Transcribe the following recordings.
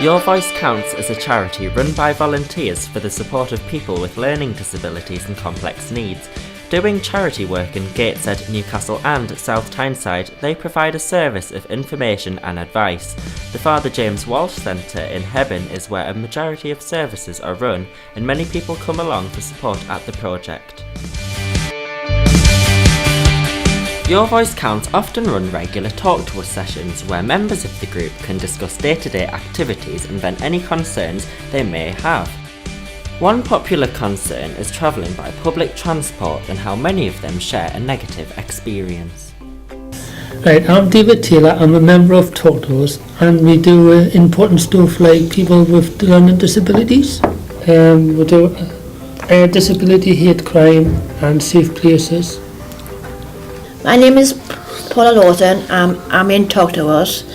Your Voice Counts is a charity run by volunteers for the support of people with learning disabilities and complex needs. Doing charity work in Gateshead, Newcastle and South Tyneside, they provide a service of information and advice. The Father James Walsh Centre in Hebburn is where a majority of services are run, and many people come along for support at the project. Your Voice Counts often run regular Talk to Us sessions where members of the group can discuss day-to-day activities and vent any concerns they may have. One popular concern is travelling by public transport and how many of them share a negative experience. Right, I'm David Taylor, I'm a member of Talk to Us, and we do important stuff like people with learning disabilities. We do disability, hate crime and safe places. My name is Paula Lawson. I'm in Talk to Us.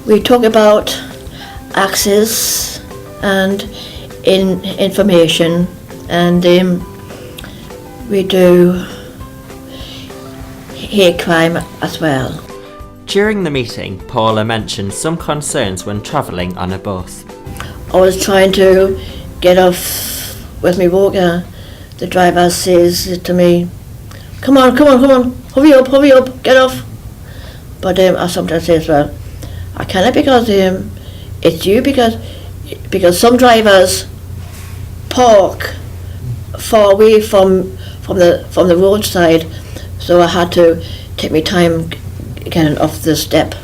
We talk about access and information, and we do hate crime as well. During the meeting, Paula mentioned some concerns when travelling on a bus. I was trying to get off with my walker. The driver says to me, Come on, hurry up, get off. But I sometimes say as well, I cannot, because it's you, because some drivers park far away from the roadside, so I had to take my time getting off the step.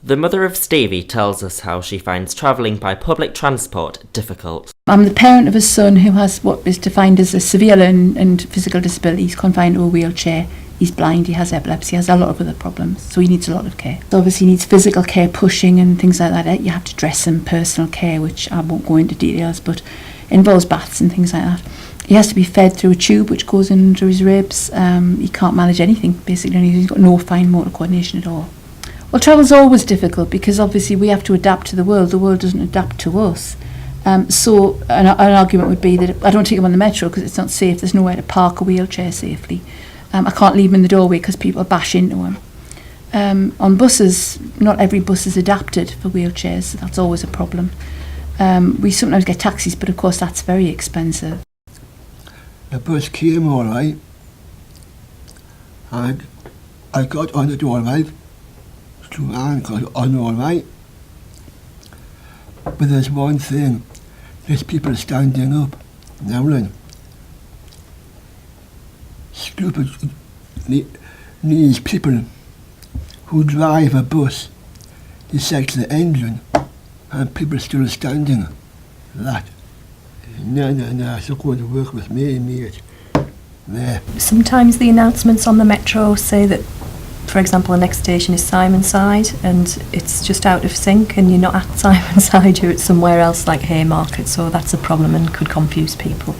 The mother of Stevie tells us how she finds travelling by public transport difficult. I'm the parent of a son who has what is defined as a severe learning and physical disability. He's confined to a wheelchair, he's blind, he has epilepsy, he has a lot of other problems, so he needs a lot of care. So obviously he needs physical care, pushing and things like that. You have to dress him, personal care, which I won't go into details, but involves baths and things like that. He has to be fed through a tube which goes under his ribs. He can't manage anything, basically. He's got no fine motor coordination at all. Well, travel's always difficult because obviously we have to adapt to the world doesn't adapt to us. So an argument would be that I don't take him on the metro because it's not safe, there's nowhere to park a wheelchair safely. I can't leave him in the doorway because people bash into him. On buses, not every bus is adapted for wheelchairs, so that's always a problem. We sometimes get taxis, but of course that's very expensive. The bus came all right, and I got on it all right. And got on all right. But there's one thing, there's people standing up now then. Stupid, these people who drive a bus, they set the engine and people still standing. That. No, it's not going to work with me, mate. Nah. Sometimes the announcements on the metro say that, for example, the next station is Simonside, and it's just out of sync, and you're not at Simonside, you're at somewhere else like Haymarket, so that's a problem and could confuse people.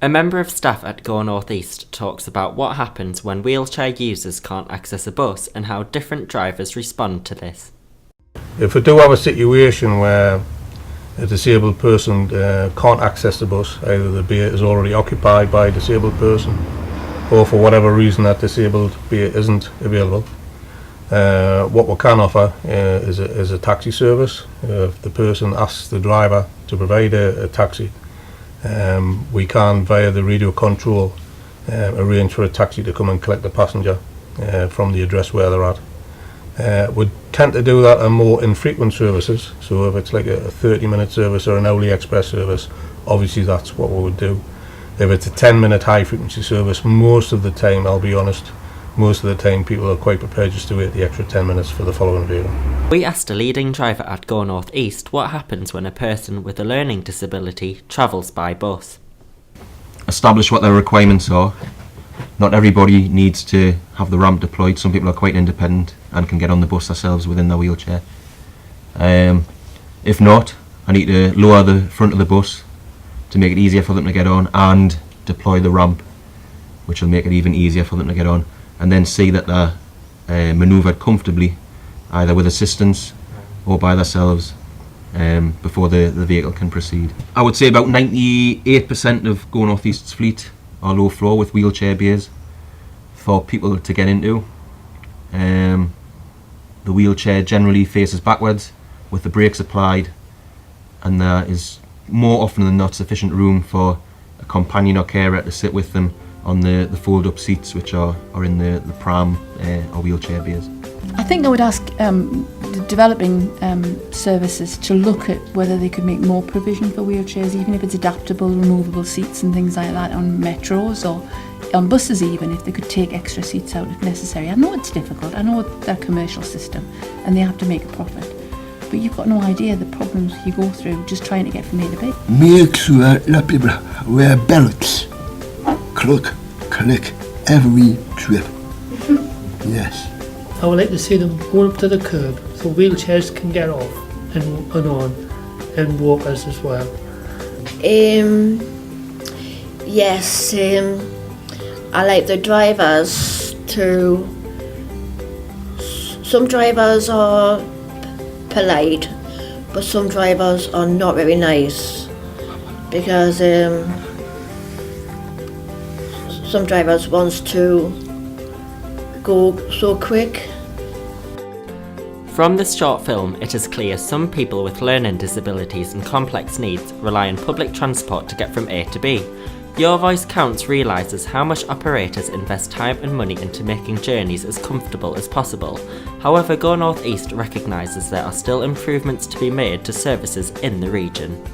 A member of staff at Go North East talks about what happens when wheelchair users can't access a bus and how different drivers respond to this. If we do have a situation where a disabled person can't access the bus, either the bay is already occupied by a disabled person, or for whatever reason that disabled bay isn't available, what we can offer is a taxi service. If the person asks the driver to provide a taxi, we can, via the radio control, arrange for a taxi to come and collect the passenger from the address where they're at. We tend to do that on more infrequent services, so if it's like a 30-minute service or an hourly express service, obviously that's what we would do. If it's a 10-minute high-frequency service, most of the time, I'll be honest, most of the time people are quite prepared just to wait the extra 10 minutes for the following vehicle. We asked a leading driver at Go North East what happens when a person with a learning disability travels by bus. Establish what their requirements are. Not everybody needs to have the ramp deployed. Some people are quite independent and can get on the bus themselves within their wheelchair. If not, I need to lower the front of the bus to make it easier for them to get on, and deploy the ramp, which will make it even easier for them to get on, and then see that they're manoeuvred comfortably, either with assistance or by themselves, before the vehicle can proceed. I would say about 98% of Go North East's fleet are low floor with wheelchair bays for people to get into. The wheelchair generally faces backwards, with the brakes applied, and there is more often than not sufficient room for a companion or carer to sit with them on the fold-up seats which are in the pram or wheelchair bays. I think I would ask the developing services to look at whether they could make more provision for wheelchairs, even if it's adaptable, removable seats and things like that on metros or on buses even, if they could take extra seats out if necessary. I know it's difficult, I know they're a commercial system and they have to make a profit, but you've got no idea the problems you go through just trying to get from A to B. Make sure that people wear belts. Click, every trip. Yes. I would like to see them go up to the curb so wheelchairs can get off and on, and walkers as well. Yes, I like the drivers to... Some drivers are polite, but some drivers are not very nice, because some drivers wants to go so quick. From this short film, it is clear some people with learning disabilities and complex needs rely on public transport to get from A to B. Your Voice Counts realises how much operators invest time and money into making journeys as comfortable as possible. However, Go North East recognises there are still improvements to be made to services in the region.